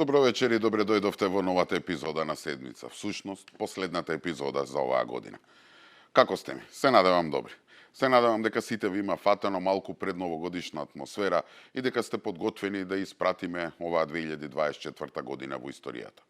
Добро вечер и добре дојдовте во новата епизода на седмица. Всушност, последната епизода за оваа година. Како сте ми? Се надевам добри. Се надевам дека сите ви има фатено малку предновогодишна атмосфера и дека сте подготвени да испратиме оваа 2024 година во историјата.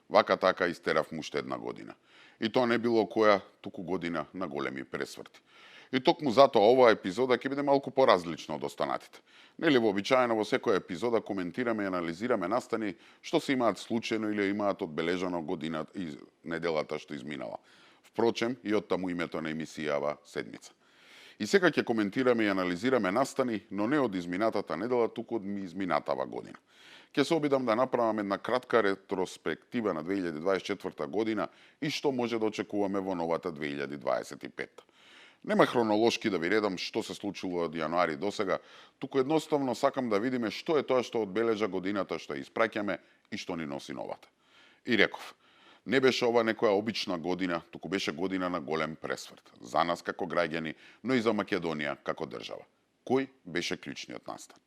Вака така истеравме уште една година. И тоа не било која, туку година на големи пресврти. И токму затоа оваа епизода ќе биде малку поразлична од останатите. Нели вообичаено во секоја епизода коментираме и анализираме настани што се имаат случајно или имаат одбележано годината и неделата што изминала. Впрочем, и оттаму името на емисијава седмица. И сега ќе коментираме и анализираме настани, но не од изминатата недела, туку од изминатава година. Ќе се обидам да направам една кратка ретроспектива на 2024 година и што може да очекуваме во новата 2025. Нема хронолошки да ви редам што се случило од јануари до сега, туку едноставно сакам да видиме што е тоа што одбележа годината што ја испраќаме и што ни носи новата. И реков, не беше ова некоја обична година, туку беше година на голем пресврт. За нас како граѓани, но и за Македонија како држава. Кој беше клучниот настан?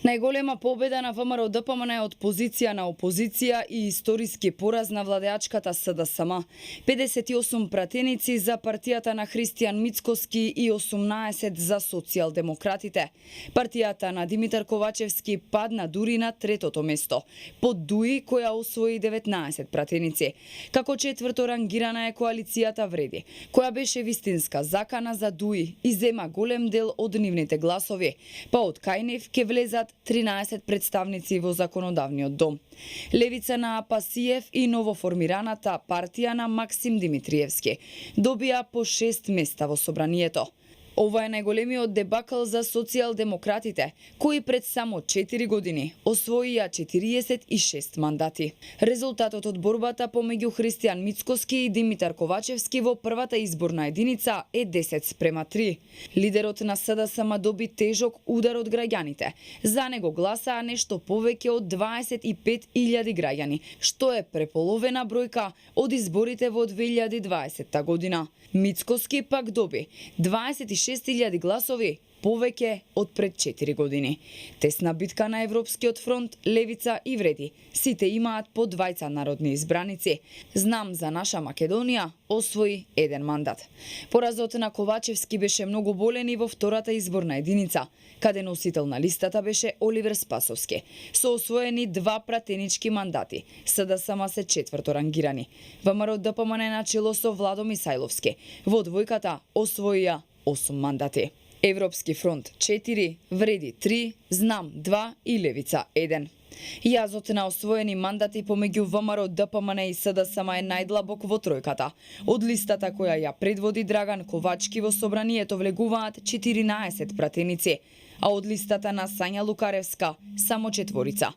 Најголема победа на ВМРО-ДПМН е од позиција на опозиција и историски пораз на владеачката СДСМ. 58 пратеници за партијата на Христијан Мицкоски и 18 за социјалдемократите. Партијата на Димитар Ковачевски падна дури на третото место, под ДУИ која освои 19 пратеници. Како четврто рангирана е коалицијата Вреди, која беше вистинска закана за ДУИ и зема голем дел од нивните гласови, па од кај нив ќе влезат 13 представници во законодавниот дом. Левица на Апасиев и новоформираната партија на Максим Димитриевски добија по 6 места во собранието. Ова е најголемиот дебакл за социјалдемократите, кои пред само 4 години освоија 46 мандати. Резултатот од борбата помеѓу Христијан Мицкоски и Димитар Ковачевски во првата изборна единица е 10:3. Лидерот на СДСМ доби тежок удар од граѓаните. За него гласаа нешто повеќе од 25.000 граѓани, што е преполовена бројка од изборите во 2020 година. Мицкоски пак доби 26.000 гласови, повеќе од пред 4 години. Тесна битка на Европскиот фронт, Левица и Вреди. Сите имаат по двајца народни избраници. Знам за наша Македонија освои еден мандат. Поразот на Ковачевски беше многу болен и во втората изборна единица, каде носител на листата беше Оливер Спасовски, со освоени 2 пратенички мандати. СДСМ се четврто рангирани. ВМРО-ДПМН начело со Владо Мисајловски. Во двојката освоија 8 мандати. Европски фронт 4, Вреди 3, Знам 2 и Левица 1. Јазот на освоени мандати помеѓу ВМРО, ДПМН и СДСМ е најдлабок во тројката. Од листата која ја предводи Драган Ковачки во собранието влегуваат 14 пратеници, а од листата на Сања Лукаревска само 4.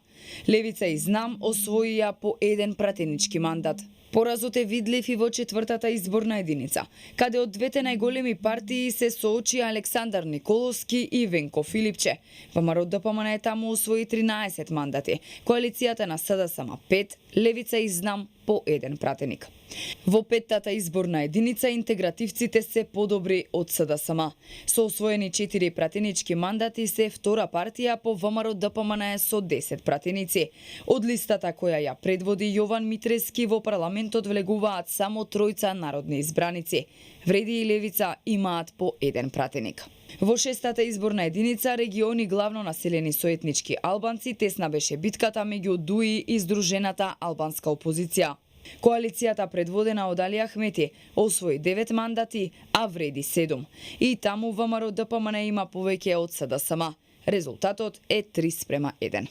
Левица и Знам освоија по еден пратенички мандат. Поразот е видлив и во четвртата изборна единица, каде од двете најголеми партии се соочи Александар Николовски и Венко Филипче. ВМРО-ДПМН таму освои 13 мандати, коалицијата на СДСМ 5, Левица и Знам по еден пратеник. Во петтата изборна единица интегративците се подобри од СДСМ. Со освоени 4 пратенички мандати се втора партија по ВМРО-ДПМН со 10 пратеници. Од листата која ја предводи Јован Митрески во парламентот влегуваат само 3 народни избраници. Вреди и Левица имаат по еден пратеник. Во шестата изборна единица, региони главно населени со етнички албанци, тесна беше битката меѓу ДУИ и Сдружената албанска опозиција. Коалицијата предводена од Али Ахмети освои 9 мандати, а Вреди 7. И таму ВМРО-ДПМН има повеќе од СДСМ. Резултатот е 3:1.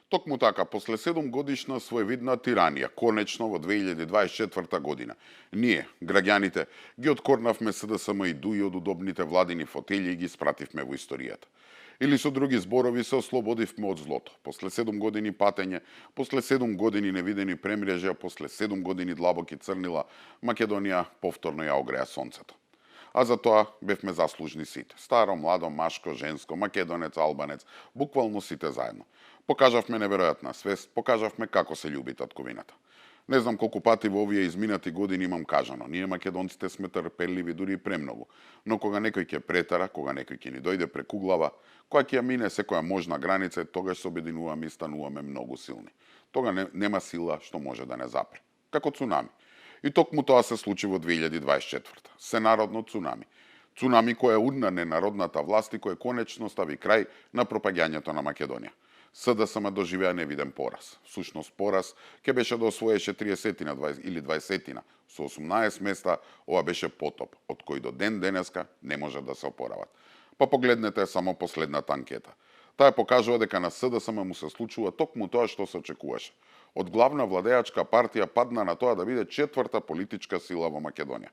Токму така, после 7 годишна своевидна тиранија, конечно во 2024 година, ние, граѓаните, ги откорнавме СДСМ и ДУИ од удобните владини фотели и ги спративме во историјата. Или со други зборови се ослободивме од злото. После 7 години патење, после 7 години невидени премрежја, после 7 години длабоки црнила, Македонија повторно ја огреа сонцето. А за тоа бевме заслужни сите. Старо, младо, машко, женско, македонец, албанец, буквално сите заедно. Покажавме неверојатна свест, покажавме како се љуби татковината. Не знам колку пати во овие изминати години имам кажано. Ние македонците сме трпеливи дури и премногу. Но кога некој ќе претара, кога некој ќе ни дојде преку глава, кога ќе ја мине секоја можна граница, тогаш се обединуваме и стануваме многу силни. Тога нема сила што може да не запре. Како цунами. И токму тоа се случи во 2024. Сенародно цунами. Цунами кој удна ненародната власт и кој конечно стави крај на пропаѓањето на Македонија. СДСМ доживеа невиден пораз. Всушност пораз ќе беше да освоеше 30-тина или 20-тина. Со 18 места ова беше потоп, од кој до ден денеска не може да се опорават. Па погледнете само последната анкета. Таа покажува дека на СДСМ му се случува токму тоа што се очекуваше. Од главна владеачка партија падна на тоа да биде четврта политичка сила во Македонија.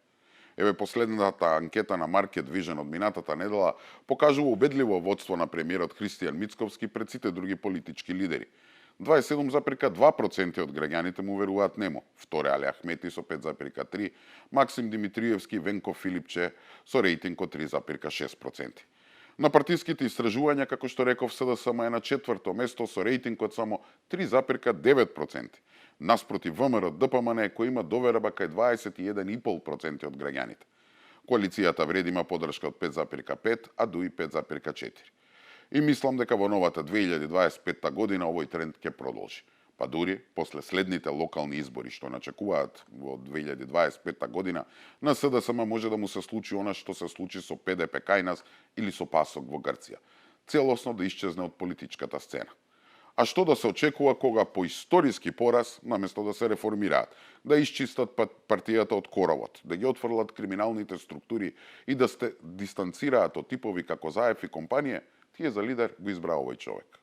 Еве последната анкета на Market Vision од минатата недела покажува убедливо водство на премиерот Христијан Мицковски пред сите други политички лидери. 27,2% од граѓаните му веруваат нему. Вторе Али Ахмети со 5,3%, Максим Димитриевски и Венко Филипче со рейтинг од 3,6%. На партиските истражувања, како што реков, СДСМ е на четврто место со рейтинг од само 3,9%. Наспроти ВМРО ДПМН кој има доверба кај 21,5% од граѓаните. Коалицијата Вреди има подршка од 5,5, а ДУИ 5,4. И мислам дека во новата 2025 година овој тренд ќе продолжи. Па дури после следните локални избори што начекуваат во 2025 година, на СДСМ може да му се случи она што се случи со ПДП кај нас или со ПАСОК во Грција. Целосно да исчезне од политичката сцена. А што да се очекува кога по историски пораз, наместо да се реформираат, да исчистат партијата од коровот, да ги отфрлат криминалните структури и да се дистанцираат од типови како Заев и компанија, тие за лидер го избра овој човек.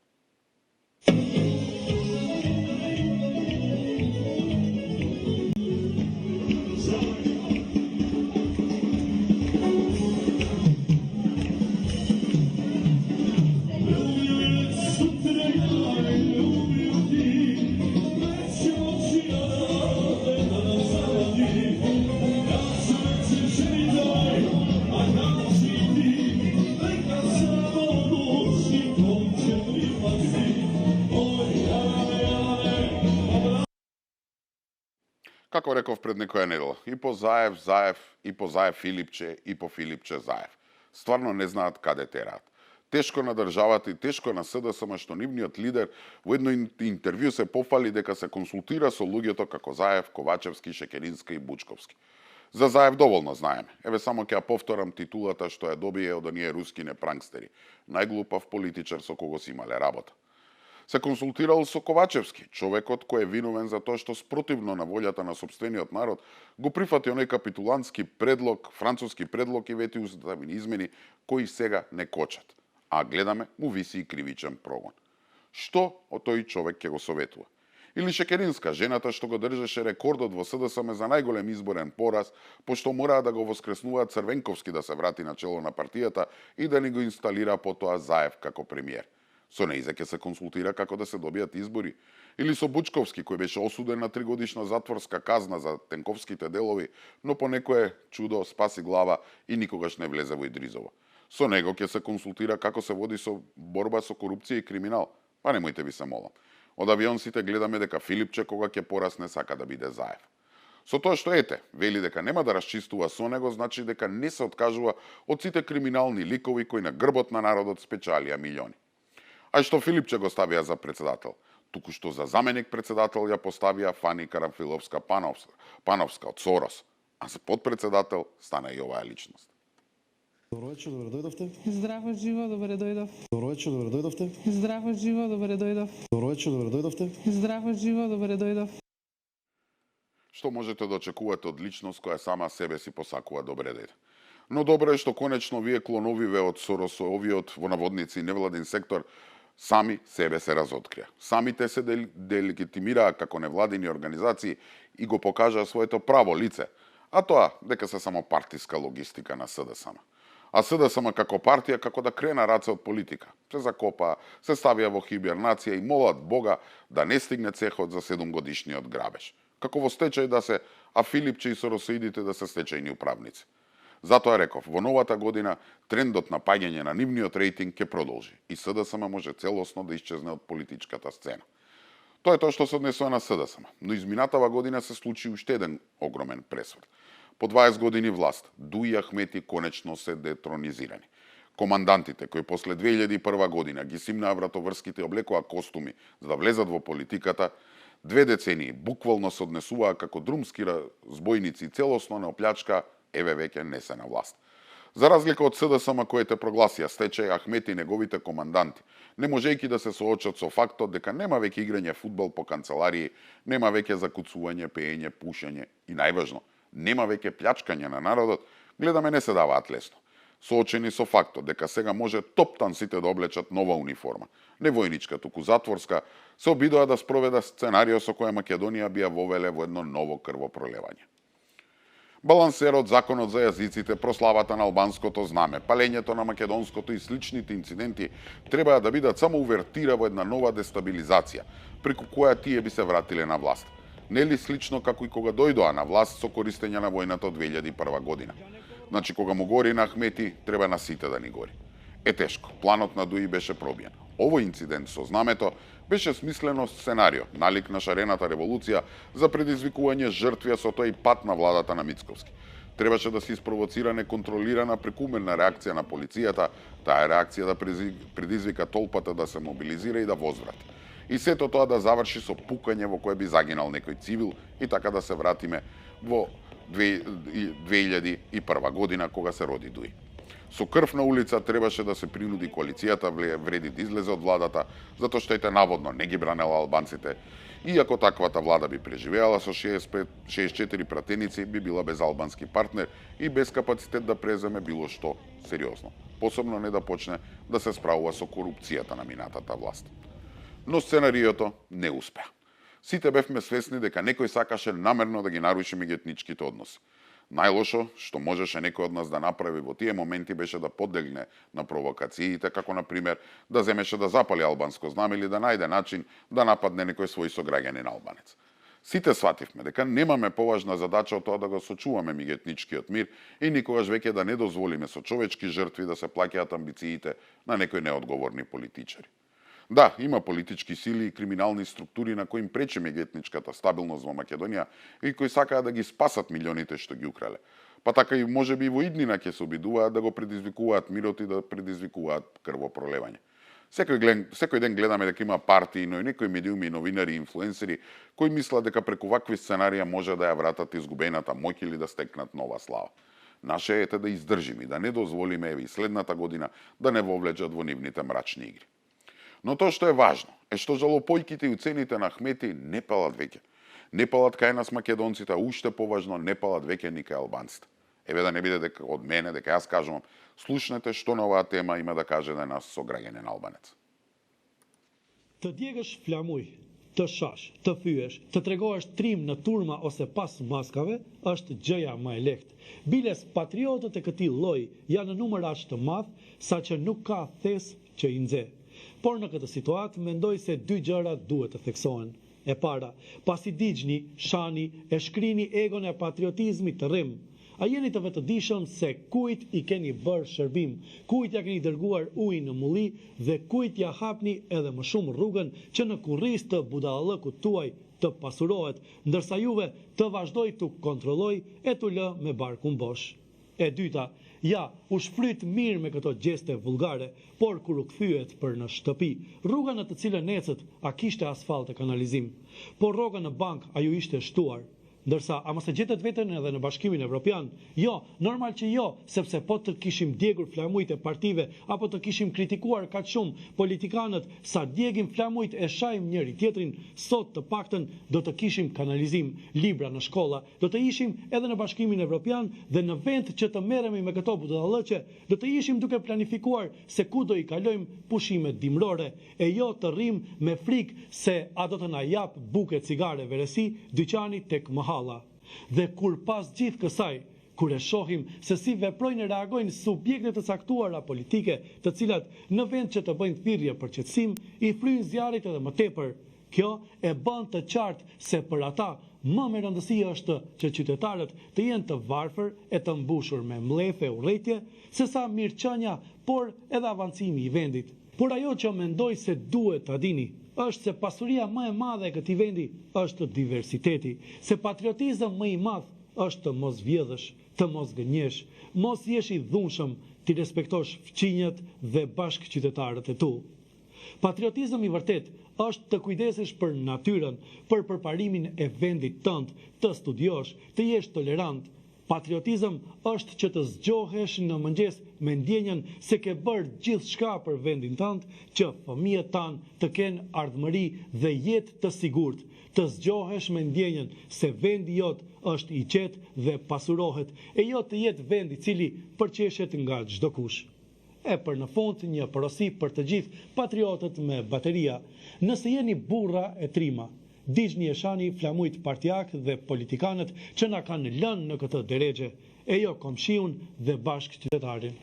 Како реков пред некоја недела, и по Заев Заев, и по Заев Филипче, и по Филипче Заев. Стварно не знаат каде тераат. Тешко на државата и тешко на СДСМ што нивниот лидер во едно интервју се пофали дека се консултира со луѓето како Заев, Ковачевски, Шекеринска и Бучковски. За Заев доволно знаеме. Еве само ќе ја повторам титулата што ја добие од оние руски непрангстери. Најглупав политичар со кого си имале работа. Се консултирал со Ковачевски, човекот кој е виновен за тоа што спротивно на волјата на сопствениот народ го прифати оној капитулантски предлог, француски предлог и вети уставни измени кои сега не кочат. А гледаме, му виси и кривичен прогон. Што од тој човек ќе го советува? Или Шекеринска, жената што го држеше рекордот во СДСМ за најголем изборен пораз, пошто мораа да го воскреснуваат Црвенковски да се врати на чело на партијата и да ни го инсталира потоа Заев како премиер. Со нејзе ќе се консултира како да се добијат избори. Или со Бучковски, кој беше осуден на 3-годишна затворска казна за тенковските делови, но по некое чудо спаси глава и никогаш не влезе во Идризово. Со него ќе се консултира како се води со борба со корупција и криминал. Па немојте ви се молам. Од авионсите гледаме дека Филипче кога ќе порасне сака да биде Заев. Со тоа што ете, вели дека нема да расчистува со него, значи дека не се откажува од сите криминални ликови кои на грбот на народот спечалија милиони. А што Филипче го ставија за председател? Туку што за заменик председател ја поставија Фани Карамфиловска Пановска од Сорос, а за подпредседател стана и оваа личност. Добро вечер, добре дојдовте. Здраво, живо, добре дојдов. Добро вечер, добре дојдовте. Здраво, живо, добре дојдов. Добро вечер, добре дојдовте. Здраво, живо, добре дојдов. Што можете да очекувате од личност која сама себе си посакува добре дојде? Но добро е што конечно овие клоновиве од Сорос, овиот во наводници невладин сектор, сами себе се разоткрија. Самите се делегитимираа како невладини организации и го покажаа своето право лице, а тоа дека се само партиска логистика на СДСМ. А СДСМ како партија како да крена раце од политика. Се закопаа, се ставија во хибернација и молат Бога да не стигне цехот за 7-годишниот грабеж. Како во стечај да се, а Филипче и соросоидите да се стечајни управници. Затоа реков, во новата година трендот на паѓање на нивниот рейтинг ќе продолжи и СДСМ може целосно да исчезне од политичката сцена. Тоа е тоа што се однесува на СДСМ. Но изминатава година се случи уште еден огромен пресврт. По 20 години власт, Дуи Ахмети конечно се детронизирани. Командантите кои после 2001 година ги симнаа вратоврските и облекоа костуми за да влезат во политиката, 2 децении буквално се однесуваа како друмски збојници и целосно не оплячка, еве веќе не се на власт. За разлика од СДСМ кои те прогласија стечај, Ахмети и неговите команданти, не можејќи да се соочат со фактот дека нема веќе играње фудбал по канцеларии, нема веќе закуцување, пеење, пушење и најважно, нема веќе плячкање на народот, гледаме не се даваат лесно. Соочени со фактот дека сега може топтан сите да облечат нова униформа, не војничка, туку затворска, се обидоа да спроведа сценарио со која Македонија би ја вовеле во едно ново крвопролевање. Балансерот, законот за јазиците, прославата на албанското знаме, палењето на македонското и сличните инциденти требаа да бидат само увертира во една нова дестабилизација, преку која тие би се вратиле на власт. Нели слично како и кога дојдоа на власт со користење на војната од 2001 година. Значи, кога му гори на Ахмети, треба на сите да ни гори. Е тешко, планот на Дуи беше пробиен. Овој инцидент со знамето беше смислено сценарио, налик на шарената револуција за предизвикување жртви, со тој пат на владата на Мицковски. Требаше да се испровоцира неконтролирана прекумерна реакција на полицијата, таа реакција да предизвика толпата да се мобилизира и да возврати. И сето тоа да заврши со пукање во кое би загинал некој цивил и така да се вратиме во 2001 година кога се роди Дуи. Со крв на улица требаше да се принуди коалицијата вреди да излезе од владата, затоа што ете наводно не ги бранела албанците, иако таквата влада би преживеала со 64 пратеници, би била без албански партнер и без капацитет да преземе било што сериозно. Посебно не да почне да се справува со корупцијата на минатата власт. Но сценариото не успеа. Сите бевме свесни дека некој сакаше намерно да ги наруши меѓуетничките односи. Најлошо што можеше некој од нас да направи во тие моменти беше да подлегне на провокациите, како на пример да земеше да запали албанско знаме или да најде начин да нападне некој свој сограѓанин албанец. Сите свативме дека немаме поважна задача од тоа да го сочуваме меѓуетничкиот мир и никогаш веќе да не дозволиме со човечки жртви да се плаќаат амбициите на некои неодговорни политичари. Да, има политички сили и криминални структури на кои им пречи меѓуетничката стабилност во Македонија и кои сакаат да ги спасат милионите што ги украле. Па така и можеби и во иднина ќе се обидуваат да го предизвикуваат мирот и да предизвикуваат крвопролевање. Секој ден гледаме дека има партии, но и некои медиуми, новинари и инфлуенсери кои мислат дека преку вакви сценарија може да ја вратат изгубената моќ или да стекнат нова слава. Наше ете да издржиме и да не дозволиме еве и следната година да не вовлечат во нивните мрачни игри. Но тоа што е важно е што жалопојките и уцените на Ахмети не палат веќе. Не палат кај нас македонците, а уште поважно не палат веќе ни кај албанците. Еве да не биде дека од мене дека јас кажувам, слушнете што на оваа тема има да каже да нас сограѓанин албанец. Të djegësh flamuj, të shash, të fyesh, të tregohesh trim në turma ose pas maskave, është gjëja më e lehtë. Biles patriotët e këtij lloji janë në numër aq të madh, saqë nuk ka thes që i nxe. Por në këtë situatë mendoj se dy gjëra duhet të theksohen. E para, pasi digjni, shani, e shkrini egon e patriotizmit të rrim, a jeni të vetëdijshëm se kujt i keni bërë shërbim, kujt ja keni dërguar ujë në mulli dhe kujt ja hapni edhe më shumë rrugën që në kurriz të budallëkut tuaj të pasurohet, ndërsa juve të vazhdoj të kontrolloj e të lë me barkun bosh. E dyta, ja, u shfryt mirë me këto gjeste vulgare, por kur u kthyet për në shtëpi, rruga në të cilën ecët a kishte asfalt e kanalizim, por rroga në bank a ju ishte shtuar. Ndërsa, a mos e gjetet veten edhe në Bashkimin Evropian? Jo, normal që jo, sepse po të kishim djegur flamujt e partive, apo të kishim kritikuar kaq shumë politikanët sa djegim flamujt e shajm njëri tjetrin, sot të paktën do të kishim kanalizim, libra në shkolla, do të ishim edhe në Bashkimin Evropian dhe në vend që të merremi me këto budallëqe, do të ishim duke planifikuar se ku do i kalojmë pushimet dimrore, e jo të rrim me frikë se a do të na jap buke cigare veresi dyqani tek Mahalla. Dhe kur pas gjithë kësaj, kur e shohim se si veprojnë e reagojnë subjekte të caktuara politike, të cilat në vend që të bëjnë thirrje për qetësim, i fryjnë zjarrit edhe më tepër, kjo e bën të qartë se për ata më me rëndësi është që qytetarët të jenë të varfër e të mbushur me mlefe urrëtie, sesa mirëqenia, por edhe avancimi i vendit. Por ajo që mendoj se duhet ta dini, është se pasuria më e madhe e këtij vendi është diversiteti, se patriotizëm më i madh është të mos vjedhësh, të mos gënjesh, mos jesh i dhunshëm, ti respektosh fqinjet dhe bashkëqytetarët e tu. Patriotizëm i vërtet është të kujdesesh për natyrën, për përparimin e vendit tënd, të studiosh, të jesh tolerant. Patriotizëm është që të zgjohesh në mëngjes me ndjenjen se ke bërë gjithçka për vendin tënd, që fëmijët tanë të kenë ardhmëri dhe jetë të sigurt, të zgjohesh me ndjenjen se vendi jot është i qetë dhe pasurohet, e jo të jetë vend i cili përqeshet nga çdo kush. E për në fund një porosi për të gjithë patriotët me bateria, nëse jeni burra e trima, digjni e shani flamujt partijak dhe politikanët që na kanë lënë në këtë deregje, e jo komshiun dhe bashkëqytetarin.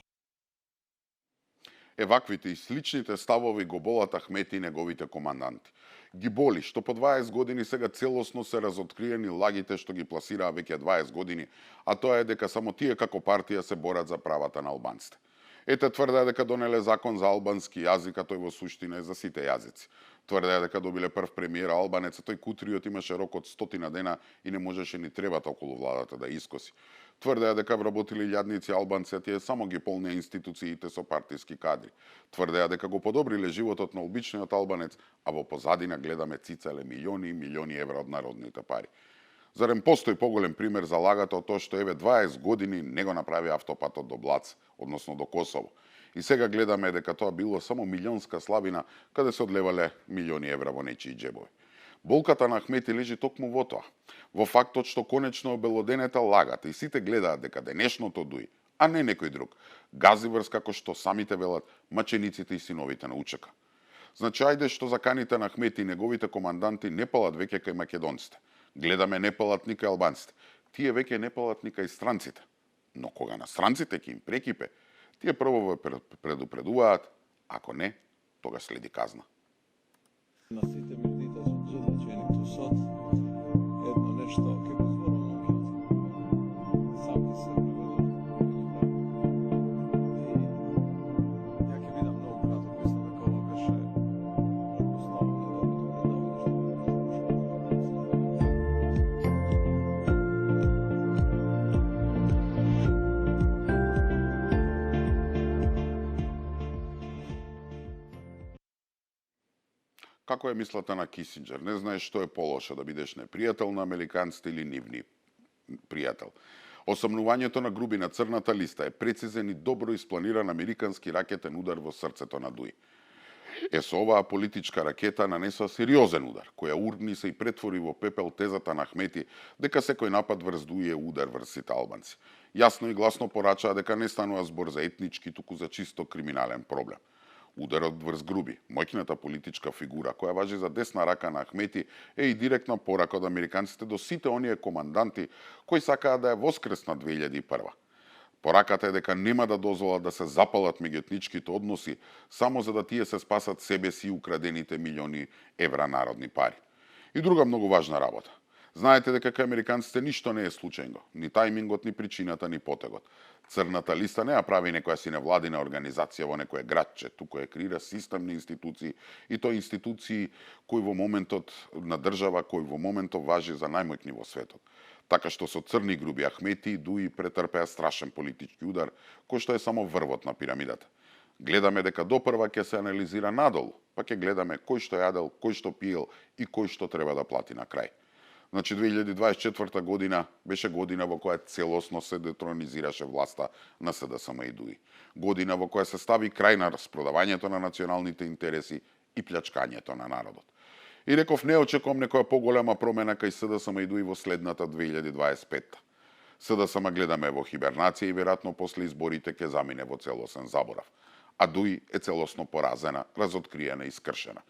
Еваквите и сличните ставови го болат Ахмети и неговите команданти. Ги боли што по 20 години сега целосно се разоткриени лагите што ги пласираа веќе 20 години, а тоа е дека само тие како партија се борат за правата на албанците. Ете тврдеа дека донеле закон за албански јазик, а тој во суштина е за сите јазици. Тврдеа дека добиле прв премиер албанец, а тој кутриот имаше рок од 100 дена и не можеше ни требата околу владата да искоси. Тврдеа дека вработили илјадници албанци, а тие само ги полнеа институциите со партиски кадри. Тврдеа дека го подобриле животот на обичниот албанец, а во позадина гледаме цицале милиони и милиони евра од народните пари. Зарем постои поголем пример за лагата од тоа што еве 20 години не го направи автопатот до Блац, односно до Косово. И сега гледаме дека тоа било само милионска славина каде се одлевале милиони евра во нечии џебови. Болката на Ахмети лежи токму во тоа, во фактот што конечно обелоденета лагата и сите гледаат дека денешното дуи, а не некој друг, гази врз како што самите велат мачениците и синовите на УЧК. Значи, ајде што заканите на Ахмети и неговите команданти не палат веќе кај македонците. Гледаме не палат ни кај албанците. Тие веќе не палат ни кај странците. Но кога на странците ќе им прекипе, тие прво ве предупредуваат, ако не, тогаш следи казна. На сите мирдите со задачени ту сот, едно нешто ке го зборувам моментот. Сам ке се преведам и ја ке видам многу кратко, мислам дека ова беше основно да Како е мислата на Кисинџер? Не знаеш што е полошо, да бидеш непријател на американците или нивни пријател. Осомнувањето на Груби на црната листа е прецизен и добро испланиран американски ракетен удар во срцето на Дуи. Со оваа политичка ракета нанесува сериозен удар, која ургни се и претвори во пепел тезата на Ахмети дека секој напад врз Дуи е удар врз сите албанци. Јасно и гласно порачаа дека не станува збор за етнички, туку за чисто криминален проблем. Ударот врз Груби, моќната политичка фигура која важи за десна рака на Ахмети, е и директна порака од американците до сите оние команданти кои сакаат да ја воскреснат 2001. Пораката е дека нема да дозволат да се запалат меѓуетничките односи само за да тие се спасат себе си и украдените милиони евра народни пари. И друга многу важна работа. Знаете дека кај американците ништо не е случајно, ни тајмингот, ни причината, ни потегот. Црната листа не ја прави некоја си невладина организација во некое градче, туку ја креира системни институции, и тоа институции кои во моментот на држава, кои во моментот важи за најмоćни во светот. Така што со црни Груби Ахмети и Дуи претрпеа страшен политички удар, кој што е само врвот на пирамидата. Гледаме дека допрва ќе се анализира надолу, па ќе гледаме кој што јадел, кој што пиел и кој што треба да плати на крај. Значи 2024 година беше година во која целосно се детронизираше власта на СДСМ и Дуи. Година во која се стави крај на распродавањето на националните интереси и плячкањето на народот. И реков, не очекувам некоја поголема промена кај СДСМ и Дуи во следната 2025. СДСМ гледаме во хибернација и веројатно после изборите ќе замине во целосен заборав. А Дуи е целосно поразена, разоткриена и скршена.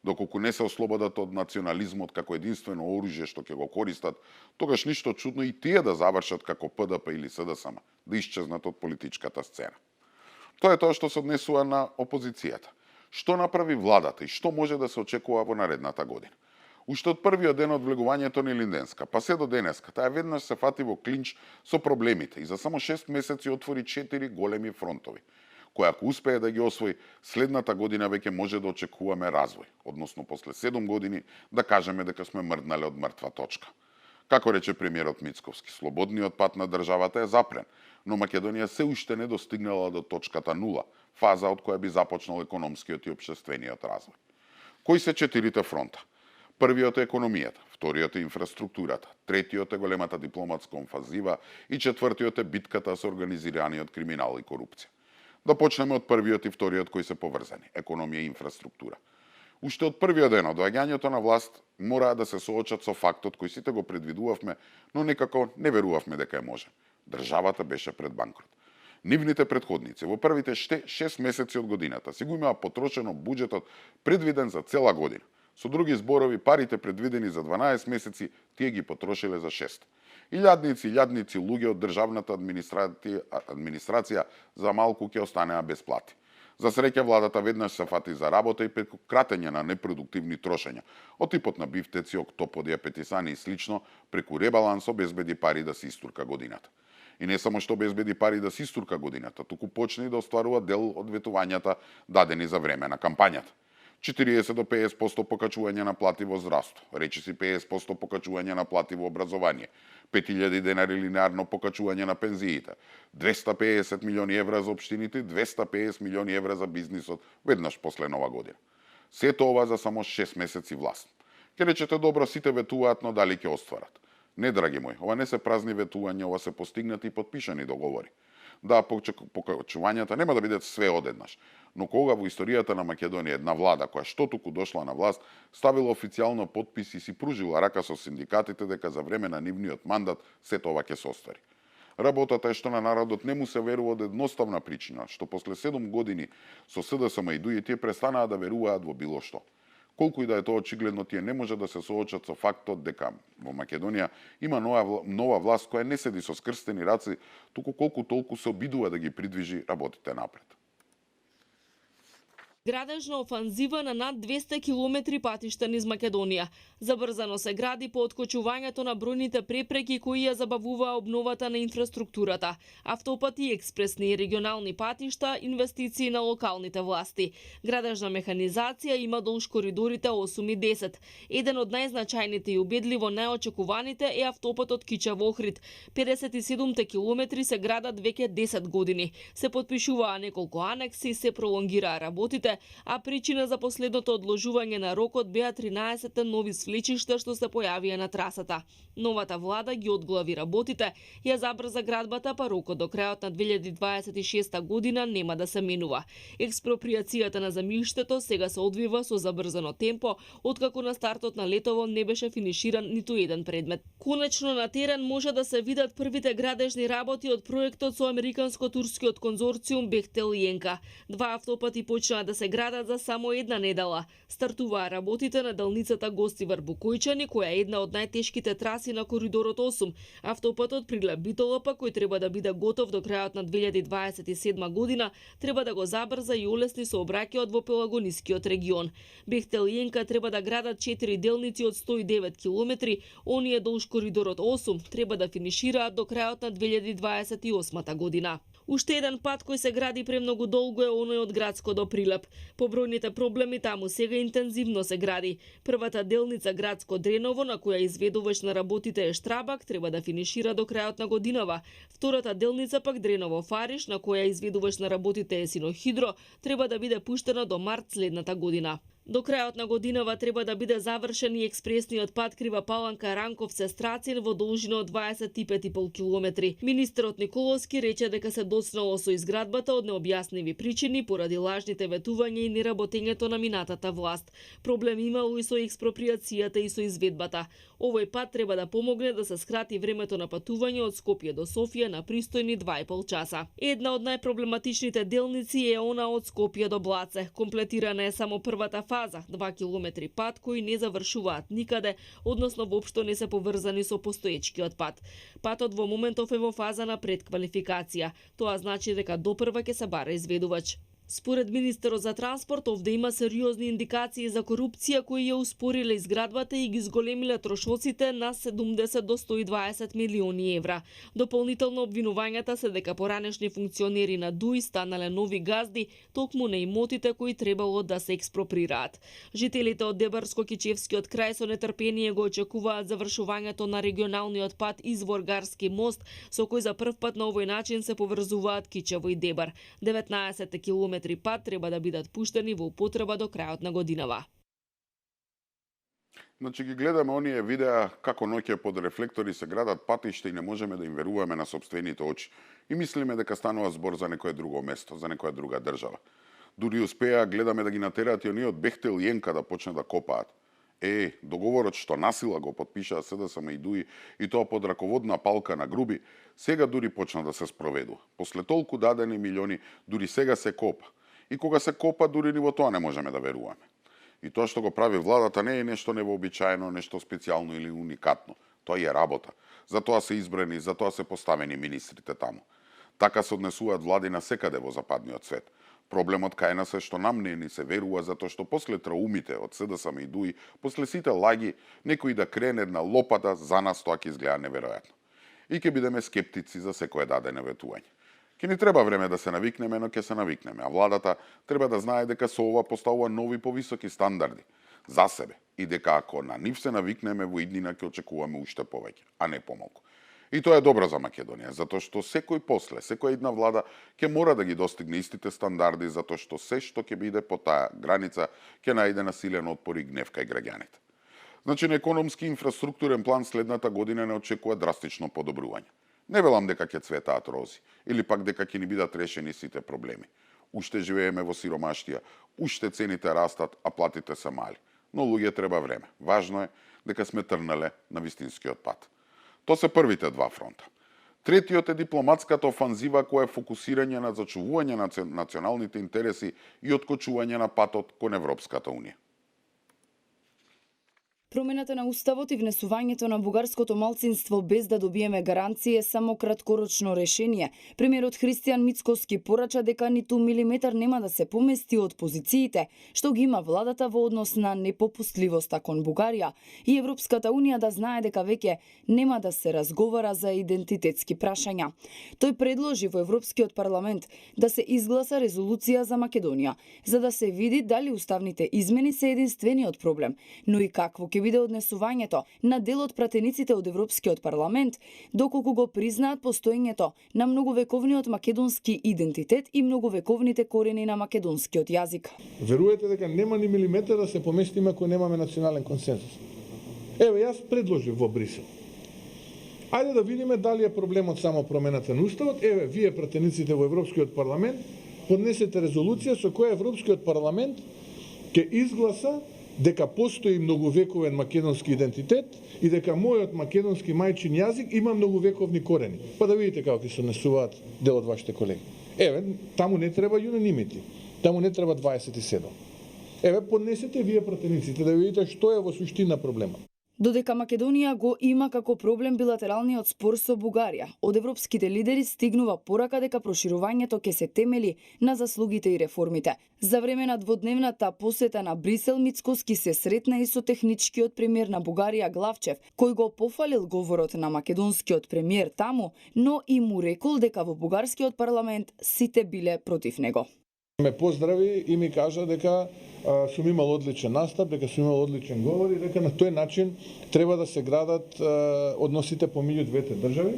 Доколку не се ослободат од национализмот како единствено оружје што ќе го користат, тогаш ништо чудно и тие да завршат како ПДП или СДСМ, да исчезнат од политичката сцена. Тоа е тоа што се однесува на опозицијата. Што направи владата и што може да се очекува во наредната година? Уште од првиот ден од влегувањето на Илинденска, па се до денеска, таа веднаш се фати во клинч со проблемите и за само 6 месеци отвори 4 големи фронтови, кој ако успее да ги освои, следната година веќе може да очекуваме развој, односно после 7 години да кажеме дека сме мрднале од мртва точка. Како рече премиерот Мицковски, слободниот пат на државата е запрен, но Македонија се уште не достигнала до точката нула, фаза од која би започнал економскиот и општествениот развој. Кои се 4 фронта? Првиот е економијата, вториот е инфраструктурата, третиот е големата дипломатска офанзива и четвртиот е битката со организираниот криминал и корупција. Да почнеме од првиот и вториот кои се поврзани – економија и инфраструктура. Уште од првиот ден од доаѓањето на власт мораа да се соочат со фактот кој сите го предвидувавме, но некако не верувавме дека е може. Државата беше пред банкрот. Нивните предходници во првите 6 месеци од годината си го имаа потрошено буџетот предвиден за цела година. Со други зборови, парите предвидени за 12 месеци, тие ги потрошиле за 6. Илјадници луѓе од државната администрација за малку ќе останеа без плати. За среќа, владата веднаш се фати за работа и преку кратење на непродуктивни трошења, од типот на бифтеци, октоподи, апетисани и слично, преку ребаланс обезбеди пари да се истурка годината. И не само што обезбеди пари да се истурка годината, туку почни да остварува дел од ветувањата дадени за време на кампањата. 40 до 50% покачување на плати во здравство, речиси 50% покачување на плати во образование, 5000 денари линеарно покачување на пензиите, 250 милиони евра за општините, 250 милиони евра за бизнисот веднаш после нова година. Сето ова за само 6 месеци власт. Ке речете добро, сите ветуваат, но дали ќе остварат? Не, драги мои, ова не се празни ветувања, ова се постигнати и подпишани договори. Да, покачувањата нема да бидат све одеднаш, но кога во историјата на Македонија една влада која што туку дошла на власт ставила официјално подпис и си пружила рака со синдикатите дека за време на нивниот мандат сето ова ќе се оствари. Работата е што на народот не му се верува од едноставна причина, што после 7 години со СДСМ и ДУИ тие престанаа да веруваат во било што. Колку и да е тоа очигледно, тие не може да се соочат со фактот дека во Македонија има нова власт која не седи со скрстени раци, туку колку толку се обидува да ги придвижи работите напред. Градежна офанзива на над 200 километри патишта низ Македонија. Забрзано се гради по откочувањето на бројните препреки кои ја забавуваа обновата на инфраструктурата, автопати, експресни и регионални патишта, инвестиции на локалните власти. Градежна механизација има долж коридорите 8 и 10. Еден од најзначајните и убедливо најочекуваните е автопатот Кичево-Охрид. 57 километри се градат веќе 10 години. Се подпишуваа неколку анекси, се пролонгираа работите, а причина за последното одложување на рокот беа 13 нови свлечишта што се појавија на трасата. Новата влада ги одглави работите, ја забрза градбата, па рокот до крајот на 2026 година нема да се менува. Експроприацијата на земјиштето сега се одвива со забрзано темпо, откако на стартот на летово не беше финиширан ниту еден предмет. Конечно на терен може да се видат првите градежни работи од проектот со американско-турскиот конзорциум Бехтел и Енка. Два автопати почнаа да се градат за само една недела. Стартуваа работите на делницата Гостивар-Букојчани, која е една од најтешките траси на коридорот 8. Автопатот Прилеп-Битолапа, кој треба да биде готов до крајот на 2027 година, треба да го забрза и улесни сообраќајот во Пелагонискиот регион. Бехтел и Енка треба да градат 4 делници од 109 километри, оние долж коридорот 8 треба да финишираат до крајот на 2028 година. Уште еден пат кој се гради премногу долго е оној од Градско до Прилеп. По бројните проблеми таму сега интензивно се гради. Првата делница Градско Дреново, на која изведувач на работите е Штрабак, треба да финишира до крајот на годинава. Втората делница пак Дреново Фариш, на која изведувач на работите е Синохидро, треба да биде пуштена до март следната година. До крајот на годинава треба да биде завршен и експресниот пат Крива Паланка Ранковце Страцин во должина од 25,5 километри. Министерот Николовски рече дека се доцнало со изградбата од необјасневи причини поради лажните ветувања и неработењето на минатата власт. Проблем имало и со експроприацијата и со изведбата. Овој пат треба да помогне да се скрати времето на патување од Скопје до Софија на пристојни 2,5 часа. Една од најпроблематичните делници е она од Скопје до Блаце. Комплетирана е само првата фаза, 2 километри пат кои не завршуваат никаде, односно воопшто не се поврзани со постоечкиот пат. Патот во моментов е во фаза на предквалификација. Тоа значи дека допрва ќе се бара изведувач. Според министерот за транспорт, овде има сериозни индикации за корупција кои ја успориле изградбата и ги зголемиле трошоците на 70 до 120 милиони евра. Дополнително обвинувањата се дека поранешни функционери на ДУИ станале нови газди токму на имотите кои требало да се експроприраат. Жителите од Дебарско-Кичевскиот крај со нетрпение го очекуваат завршувањето на регионалниот пат извор Гарски мост, со кој за прв пат на овој начин се поврзуваат Кичево и Дебар. 19 километри пат треба да бидат пуштени во употреба до крајот на годинава. Значи ги гледаме оние видеа како ноќе под рефлектори се градат патишта и не можеме да им веруваме на собствените очи. И мислиме дека станува збор за некое друго место, за некоја друга држава. Дури успеа гледаме да ги натераат и оние од Бехтел и Енка да почне да копаат. Договорот што насила го подпишаа СДСМ и ДУИ и тоа под раководна палка на груби, сега дури почна да се спроведува. После толку дадени милиони, дури сега се копа. И кога се копа, дури ни во тоа не можеме да веруваме. И тоа што го прави владата не е нешто невообичаено, нешто специјално или уникатно. Тоа е работа. Затоа се избрани, затоа се поставени министрите таму. Така се однесуваат влади на секаде во западниот свет. Проблемот кај нас е што нам не ни се верува затоа што после траумите од СДСМ и ДУИ, после сите лаги, некој да крене една лопата, за нас тоа ќе изгледа неверојатно. И ќе бидеме скептици за секое дадено ветување. Ќе ни треба време да се навикнеме, но ќе се навикнеме, а владата треба да знае дека со ова поставува нови повисоки стандарди за себе и дека ако на нив се навикнеме во иднина ќе очекуваме уште повеќе, а не помалку. И тоа е добро за Македонија, затоа што секој после, секоја една влада ќе мора да ги достигне истите стандарди, затоа што се што ќе биде по таа граница ќе најде насилен отпор и гнев кај граѓаните. Значи, на економски инфраструктурен план следната година не очекува драстично подобрување. Не велам дека ќе цветаат рози, или пак дека ќе ни бидат решени сите проблеми. Уште живееме во сиромаштија, уште цените растат, а платите се мали. Но луѓе треба време. Важно е дека сме трнале на вистинскиот пат. Тоа се првите два фронта. Третиот е дипломатската офанзива која е фокусирање на зачувување на националните интереси и откочување на патот кон Европската унија. Промената на уставот и внесувањето на бугарското малцинство без да добиеме гаранции е само краткорочно решение. Премиерот Христијан Мицкоски порача дека ниту милиметар нема да се помести од позициите што ги има владата во однос на непопустливоста кон Бугарија и Европската унија да знае дека веќе нема да се разговара за идентитетски прашања. Тој предложи во Европскиот парламент да се изгласа резолуција за Македонија, за да се види дали уставните измени се единствениот проблем, но и какво ќе биде однесувањето на дел од пратениците од Европскиот парламент, доколку го признаат постоењето на многовековниот македонски идентитет и многовековните корени на македонскиот јазик. Верувате дека нема ни милиметар да се поместиме ако немаме национален консенсус. Еве, јас предложив во Брисел. Ајде да видиме дали е проблемот само промената на уставот. Еве, вие пратениците во Европскиот парламент поднесете резолуција со која Европскиот парламент ќе изгласа дека постои многувековен македонски идентитет и дека мојот македонски мајчин јазик има многувековни корени. Па да видите како ќе се однесуваат дел од вашите колеги. Еве, таму не треба юнанимити, таму не треба 27. Еве, поднесете вие пратениците да видите што е во суштина проблемот. Додека Македонија го има како проблем билатералниот спор со Бугарија, од европските лидери стигнува порака дека проширувањето ќе се темели на заслугите и реформите. За време на дводневната посета на Брисел, Мицкоски се сретна и со техничкиот премиер на Бугарија Главчев, кој го пофалил говорот на македонскиот премиер таму, но и му рекол дека во бугарскиот парламент сите биле против него. Ме поздрави и ми кажа дека сум имал одличен настап, дека сум имал одличен говор и дека на тој начин треба да се градат односите помеѓу двете држави.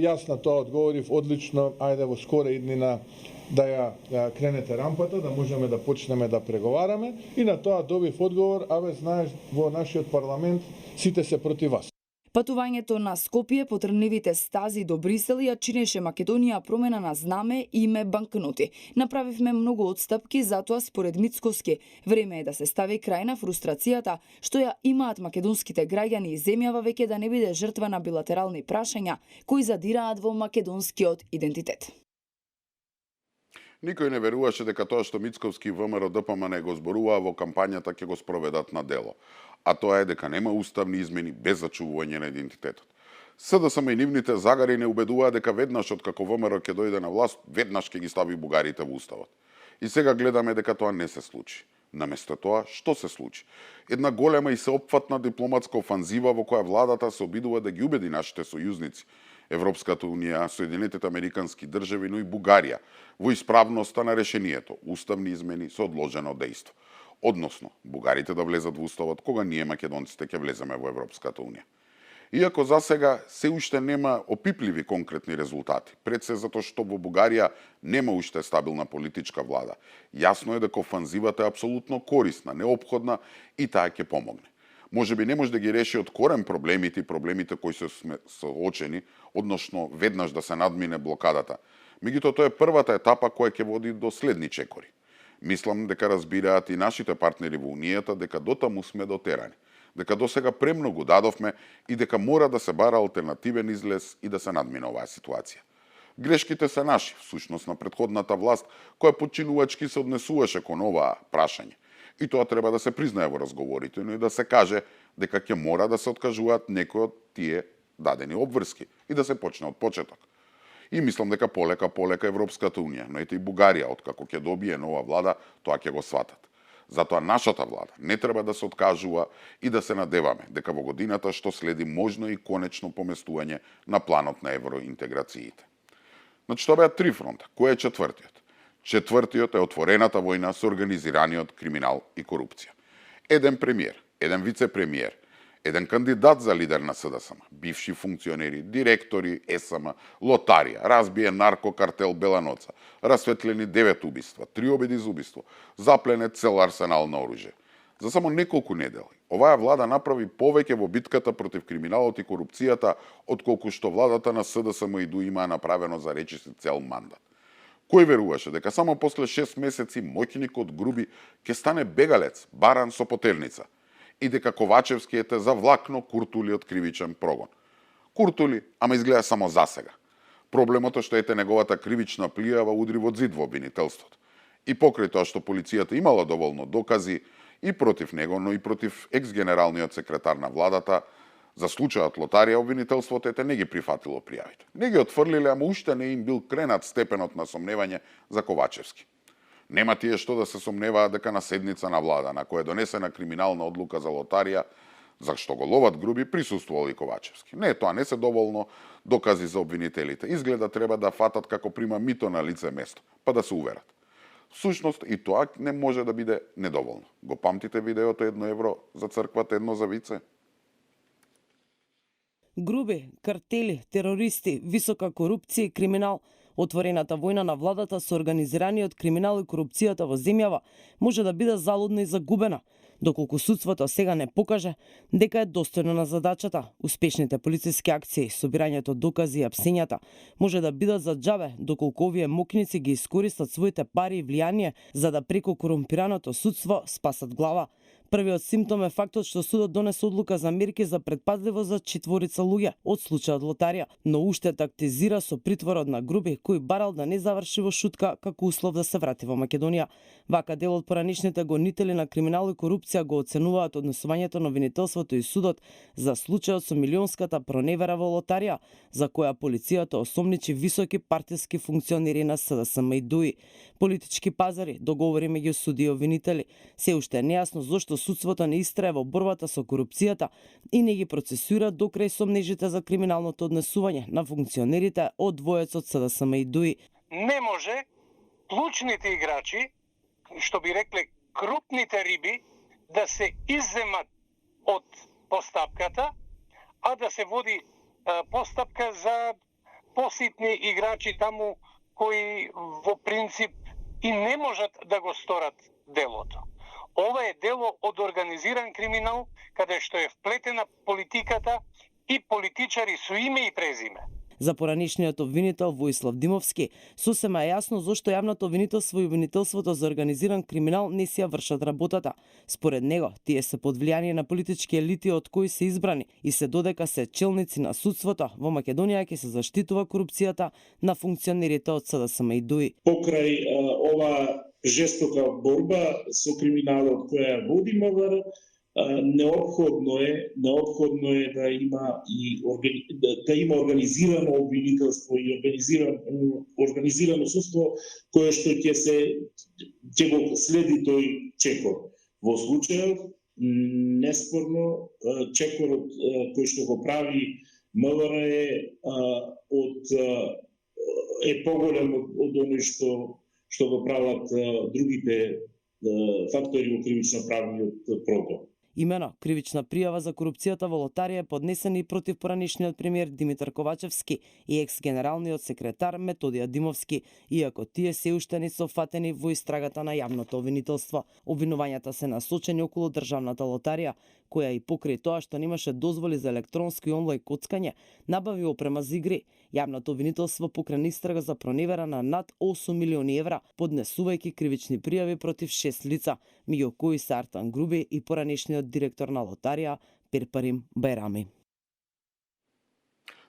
Јас на тоа одговорив одлично, ајде во скора иднина да ја кренете рампата, да можеме да почнеме да преговараме и на тоа добив одговор, знаеш, во нашиот парламент сите се против вас. Патувањето на Скопје по трневите стази до Брисел ја чинеше Македонија промена на знаме, име, банкноти. Направивме многу отстапки, затоа според Мицкоски време е да се стави крај на фрустрацијата што ја имаат македонските граѓани и земјава веќе да не биде жртва на билатерални прашања кои задираат во македонскиот идентитет. Никој не веруваше дека тоа што Мицковски и ВМРО ДПМН го зборуваа во кампањата ќе го спроведат на дело, а тоа е дека нема уставни измени без зачувување на идентитетот. СДСМ и нивните загари не убедуваа дека веднаш откако ВМРО ќе дојде на власт, веднаш ќе ги стави бугарите во уставот. И сега гледаме дека тоа не се случи. Наместо тоа, што се случи? Една голема и сеопфатна дипломатска офанзива во која владата се обидува да ги убеди нашите сојузници, Европската унија, Соединетите американски држави, но и Бугарија, во исправноста на решението, уставни измени со одложено дејство. Односно, бугарите да влезат во уставот кога ние македонците ќе влеземе во Европската унија. Иако за сега се уште нема опипливи конкретни резултати, пред се затоа што во Бугарија нема уште стабилна политичка влада, јасно е дека офанзивата е апсолутно корисна, неопходна и таа ќе помогне. Можеби не може да ги реши од корен проблемите кои се соочени, односно веднаш да се надмине блокадата. Меѓутоа тоа е првата етапа која ќе води до следни чекори. Мислам дека разбираат и нашите партнери во Унијата дека дотаму сме дотерани, дека досега премногу дадовме и дека мора да се бара алтернативен излез и да се надмине оваа ситуација. Грешките се наши, всушност на претходната власт, која подчинувачки се однесуваше кон оваа прашање. И тоа треба да се признае во разговорите, но и да се каже дека ќе мора да се откажуваат некои од тие дадени обврски и да се почне од почеток. И мислам дека полека Европската унија, но и Бугарија, откако ќе добие нова влада, тоа ќе го сватат. Затоа нашата влада не треба да се откажува и да се надеваме дека во годината што следи можно и конечно поместување на планот на евроинтеграциите. Значи тоа беа 3 фронта. Кој е четвртиот? Четвртиот е отворената војна со организираниот криминал и корупција. Еден премиер, еден вице-премиер, еден кандидат за лидер на СДСМ, бивши функционери, директори СМ, лотарија, разбие наркокартел Бела ноца, расветлени 9 убиства, 3 обиди за убиство, заплене цел арсенал на оружје. За само неколку недели, оваа влада направи повеќе во битката против криминалот и корупцијата, отколку што владата на СДСМ и ДУ има направено за речиси цел мандат. Кој веруваше дека само после 6 месеци моќникот Груби ќе стане бегалец, баран со потерница, и дека Ковачевски е те завлакно Куртули од кривичен прогон. Куртули, ама изгледа само за сега. Проблемот е што ете неговата кривична пријава удри во зид во обвинителството. И покрај тоа што полицијата имала доволно докази и против него, но и против екс-генералниот секретар на владата, за случајот лотарија обвинителството ете не ги прифатило пријавите. Не ги отфрлиле, ама уште не им бил кренат степенот на сомневање за Ковачевски. Нема тие што да се сомневаат дека на седница на влада, на која е донесена криминална одлука за лотарија, за што го ловат Груби, присуствувал и Ковачевски. Не, тоа не се доволно докази за обвинителите. Изгледа треба да фатат како прима мито на лице место, па да се уверат. Всушност и тоа не може да биде недоволно. Го памтите видеото 1 евро за црквата, 1 за вице? Груби, картели, терористи, висока корупција и криминал. Отворената војна на владата со организираниот криминал и корупцијата во земјава може да биде залудна и загубена, доколку судството сега не покаже дека е достојно на задачата. Успешните полициски акции, собирањето докази и апсењата може да бидат за џабе, доколку овие мокници ги искористат своите пари и влијание за да преку корумпираното судство спасат глава. Првиот симптом е фактот што судот донесе одлука за мерки за предпазливост за 4 луѓе од случајот лотарија, но уште тактизира со притворот на Груби, кој барал да не заврши во шутка како услов да се врати во Македонија. Вака дел од поранишните гонители на криминал и корупција го оценуваат однесувањето на обвинителството и судот за случајот со милионската проневера во лотарија, за која полицијата осомничи високи партиски функционери на СДСМ и ДУИ. Политички пазари, договори меѓу суди и обвинители. Се уште е нејасно зошто судството не истрае во борбата со корупцијата и не ги процесуира докрај сомнежите за криминалното однесување на функционерите од двоецот СДСМ и ДУИ. Не може клучните играчи, што би рекле крупните риби, да се изземат од постапката, а да се води постапка за поситни играчи таму кои во принцип и не можат да го сторат делото. Ова е дело од организиран криминал, каде што е вплетена политиката и политичари со име и презиме. За поранишниот обвинител Воислав Димовски, сосема е јасно зошто јавното обвинителство и обвинителството за организиран криминал не си ја вршат работата. Според него, тие се под влијание на политички елити од кои се избрани и се додека се челници на судството, во Македонија ќе се заштитува корупцијата на функционерите од СДСМ и ДУИ. Покрај ова жестока борба со криминалот која води МВР, неопходно е да има организирано обвинителство и организирано судство кое што ќе се ќе го следи тој чекор. Во случајот, неспорно, чекорот кој што го прави МВР е поголем од оној што го прават другите фактори во кривично-правниот прогон. Имено, кривична пријава за корупцијата во лотарија е поднесена и против поранишниот премиер Димитар Ковачевски и екс-генералниот секретар Методија Димовски, иако тие се уште не се фатени во истрагата на јавното обвинителство. Обвинувањата се насочени околу државната лотарија, која и покрај тоа што немаше дозволи за електронско и онлайн коцкање, набави опрема за игри. Јавното обвинителство покране истрага за проневера на над 8 милиони евра, поднесувајќи кривични пријави против 6 лица, меѓу кои се Артан Груби и поранешниот директор на лотарија Пирпарим Бајрами.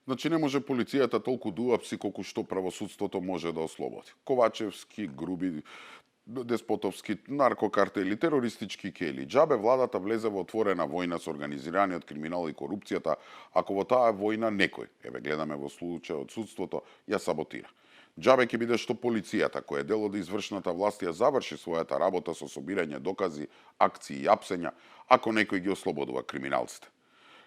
Значи не може полицијата толку да уапси колку што правосудството може да ослободи. Ковачевски, Груби, деспотовски, наркокартели, терористички кели. Џабе владата влезе во отворена војна со организираниот криминал и корупцијата, ако во таа војна некој, гледаме во случајот судството, ја саботира. Џабе ќе биде што полицијата, која е дел од извршната власт, ја заврши својата работа со собирање докази, акции и апсења, ако некој ги ослободува криминалците.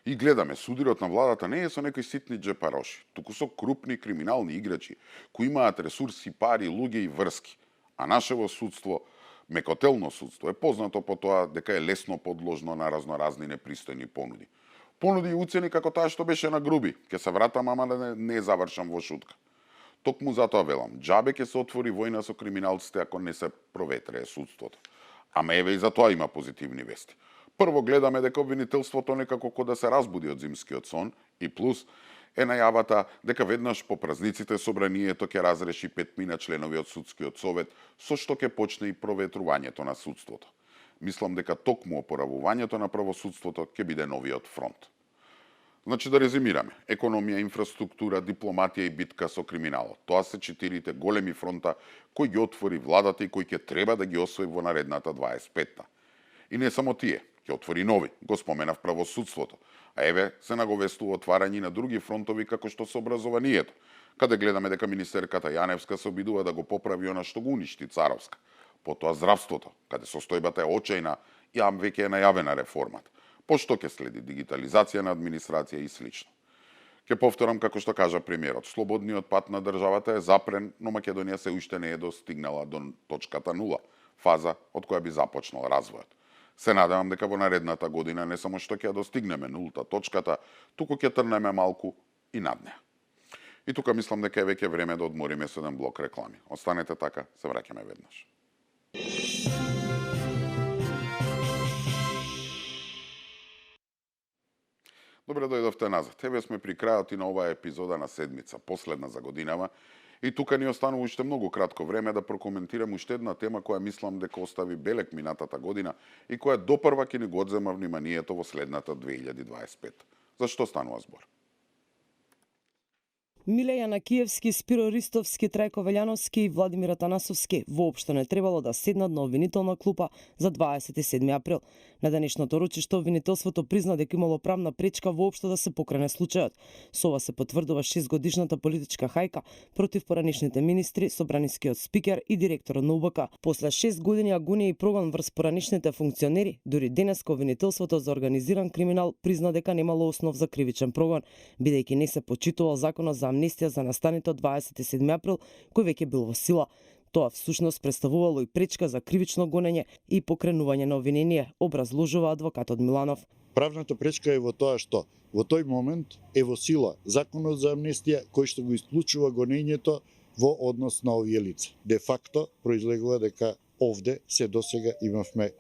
И гледаме, судирот на владата не е со некои ситни джепароши, туку со крупни криминални играчи, кои имаат ресурси, пари, луѓе и врски. А нашево судство, мекотелно судство, е познато по тоа дека е лесно подложно на разноразни непристојни понуди. Понуди и уцени како таа што беше на Груби. Ке се вратам, ама да не завршам во шутка. Токму затоа велам, џабе ке се отвори војна со криминалците ако не се проветрее судството. Ама еве и за тоа има позитивни вести. Прво гледаме дека обвинителството некако ко да се разбуди од зимскиот сон и плюс е најавата дека веднаш по празниците собранието ќе разреши 5 членови од судскиот совет, со што ќе почне и проветрувањето на судството. Мислам дека токму опоравувањето на правосудството ќе биде новиот фронт. Значи да резимираме, економија, инфраструктура, дипломатија и битка со криминалот. Тоа се 4 големи фронта кои ги отвори владата и кои ќе треба да ги освои во наредната 25-та. И не само тие, ќе отвори нови, го споменав правосудството. А еве се наговестува отварање на други фронтови како што со образованието, каде гледаме дека министерката Јаневска се обидува да го поправи она што го уништи Царовска. Потоа здравството, каде состојбата е очајна и веќе е најавена реформата. Пошто ќе следи дигитализација на администрација и слично. Ќе повторам како што кажа премиерот, слободниот пат на државата е запрен, но Македонија се уште не е достигнала до точката 0, фаза од која би започнал развојот. Се надевам дека во наредната година не само што ќе ја достигнеме нулта точката, туку ќе трнеме малку и над неа. И тука мислам дека е веќе време да одмориме со еден блок реклами. Останете така, се враќаме веднаш. Добре дојдовте назад. Еве сме при крајот и на оваа епизода на седмица, последна за годинава. И тука ни останува уште многу кратко време да прокоментирам уште една тема која мислам дека остави белек минатата година и која допрва ќе ни го одзема вниманието во следната 2025. За што станува збор? Миле Јанакиевски, Спиро Ристовски, Трајко Велјановски и Владимир Атанасовски воопшто не требало да седнат на обвинителна клупа за 27 април. На денешното ручиште обвинителството призна дека имало правна пречка воопшто да се покрене случајот. Со ова се потврдува 6-годишната политичка хајка против поранишните министри, собранискиот спикер и директорот на УБК. После 6 години агонија и прогон врз поранишните функционери, дури денеска обвинителството за организиран криминал призна дека немало основ за кривичен прогон, бидејќи не се почитувал законот за амнестија за настаните од 27 април, кој веќе бил во сила. Тоа всушност представувало и пречка за кривично гонење и покренување на обвинение, образложува адвокатот Миланов. Правната пречка е во тоа што во тој момент е во сила законот за амнестија кој што го исклучува гонењето во однос на овие лица. Де факто произлегува дека овде се досега имавме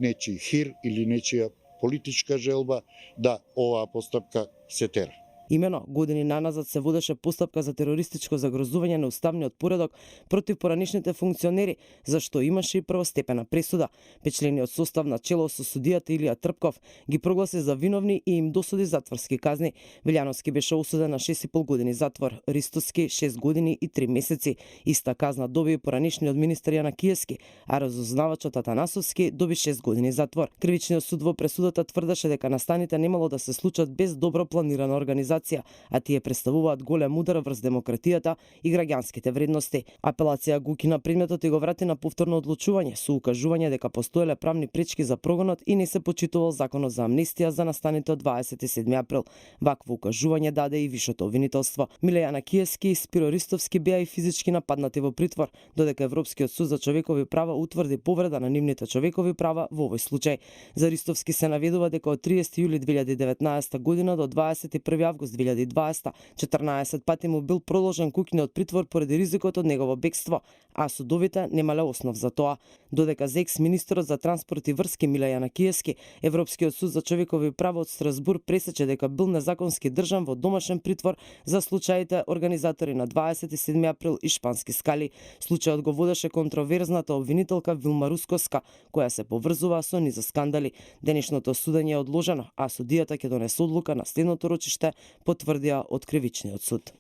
нечи хир или нечија политичка желба да оваа постапка се тера. Имено, години наназад се водеше постапка за терористичко загрозување на уставниот поредок против поранишните функционери, за што имаше и првостепена пресуда. Печлениот состав на чело со судијата Илија Трпков ги прогласи за виновни и им досуди затворски казни. Велјановски беше осуден на 6,5 години затвор, Ристовски 6 години и 3 месеци. Иста казна доби и поранишниот министер Јанакиевски, а разузнавачот Атанасовски доби 6 години затвор. Кривичниот суд во пресудата тврдеше дека настаните немало да се случат без добро планирана организација ситуација, а тие представуваат голем удар врз демократијата и граѓанските вредности. Апелација го укина предметот и го врати на повторно одлучување со укажување дека постоеле правни пречки за прогонот и не се почитувал законот за амнестија за настаните од 27 април. Вакво укажување даде и вишето обвинителство. Милејана Киевски и Спиро Ристовски беа и физички нападнати во притвор, додека Европскиот суд за човекови права утврди повреда на нивните човекови права во овој случај. За Ристовски се наведува дека од 30 јули 2019 година до 21 август 2020 14 пати му бил продолжен куќниот притвор поради ризикот од негово бегство, а судовите немале основ за тоа. Додека за екс-министерот за транспорт и врски Милејана Киевски, Европскиот суд за човекови права од Страсбург пресече дека бил незаконски држан во домашен притвор за случаите организатори на 27 април и шпански скали. Случајот го водеше контроверзната обвинителка Вилма Рускоска, која се поврзува со низа скандали. Денешното судење е одложено, а судијата ќе донесе одлука на следното рочиште, потврдија од Кривичниот суд.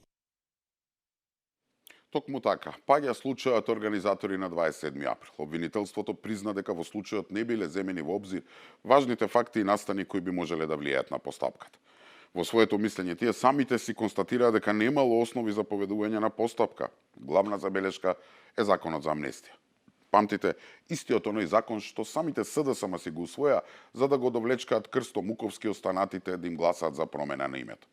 Токму така, паѓа случајот организатори на 27 април. Обвинителството призна дека во случајот не биле земени во обзир важните факти и настани кои би можеле да влијаат на постапката. Во своето мислење тие самите си констатираа дека немало основи за поведување на постапка. Главна забелешка е законот за амнестија. Памтите, истиот оној закон што самите СДСМ си го усвоја за да го довлечкаат Крсто Муковски останатите да им гласаат за промена на името.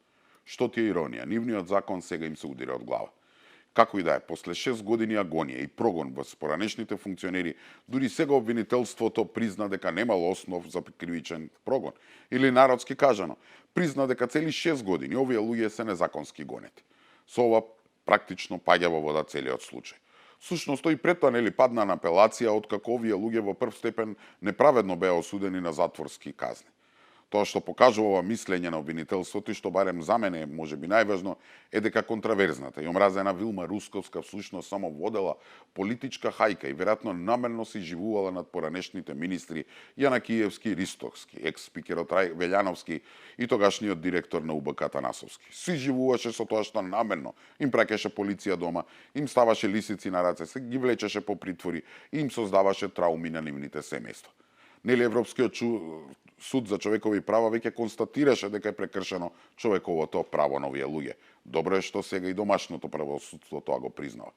Што ти е иронија, нивниот закон сега им се удира од глава. Како и да е, после 6 години агонија и прогон во поранешните функционери, дури сега обвинителството призна дека немало основ за кривичен прогон. Или народски кажано, призна дека цели 6 години овие луѓе се незаконски гонети. Со ова практично паѓа во вода целиот случај. Сушност, тој пред тоа нели падна на апелација откако овие луѓе во прв степен неправедно беа осудени на затворски казни. Тоа што покажува мислење на обвинителството и што барем за мене можеби најважно е дека контраверзната и омразена Вилма Русковска всушност само водела политичка хајка и веројатно намерно се живувала над поранешните министри Јана Киевски и Ристовски, екс-спикерот Рај Велјановски и тогашниот директор на УБК Танасовски. Си живуваше со тоа што намерно им праќаше полиција дома, им ставаше лисици на раце, се ги влечеше по притвори и им создаваше трауми на нивните семејства. Нели Европскиот суд за човекови права веќе констатираше дека е прекршено човековото право на овие луѓе. Добро е што сега и домашното правосудство тоа го признава.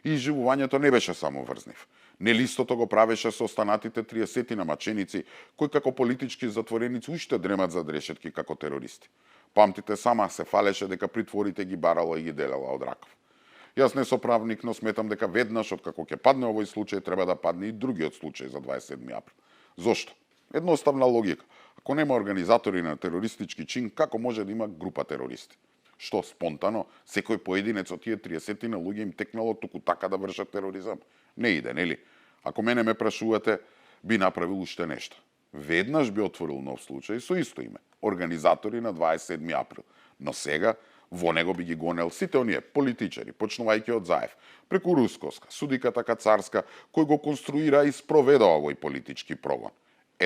И живувањето не беше само врз нив. Нели истото го правеше со останатите 30 на маченици, кои како политички затвореници уште дремат за решетки како терористи. Памтите, сама се фалеше дека притворите ги барала и ги делела од раков. Јас не сум правник, но сметам дека веднаш откако ќе падне овој случај треба да падне и другиот случај за 27 април. Зошто? Едноставна логика. Ако нема организатори на терористички чин, како може да има група терористи? Што, спонтано, секој поединец од тие 30 на луѓе им текнало туку така да вршат тероризам? Не иде, нели? Ако мене ме прашувате, би направил уште нешто. Веднаш би отворил нов случај со исто име. Организатори на 27 април. Но сега, во него би ги гонел сите оние политичари, почнувајќи од Заев, преку Русковска, судиката Кацарска, кој го конструира и спроведа овој политички прогон.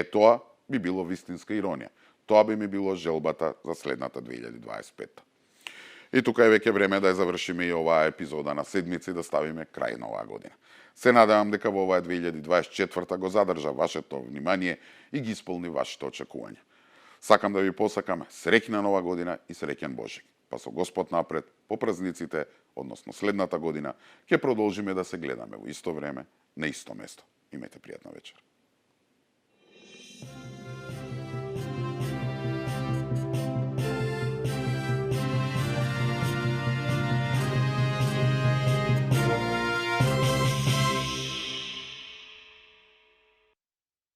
Тоа би било вистинска иронија. Тоа би ми било желбата за следната 2025. И тука е веќе време да ја завршиме и оваа епизода на седмици да ставиме крај на оваа година. Се надевам дека во оваа 2024 го задржа вашето внимание и ги исполни вашите очекувања. Сакам да ви посакам среќна нова година и среќен Божик. Па со Господ напред, по празниците, односно следната година, ќе продолжиме да се гледаме во исто време, на исто место. Имајте пријатна вечер.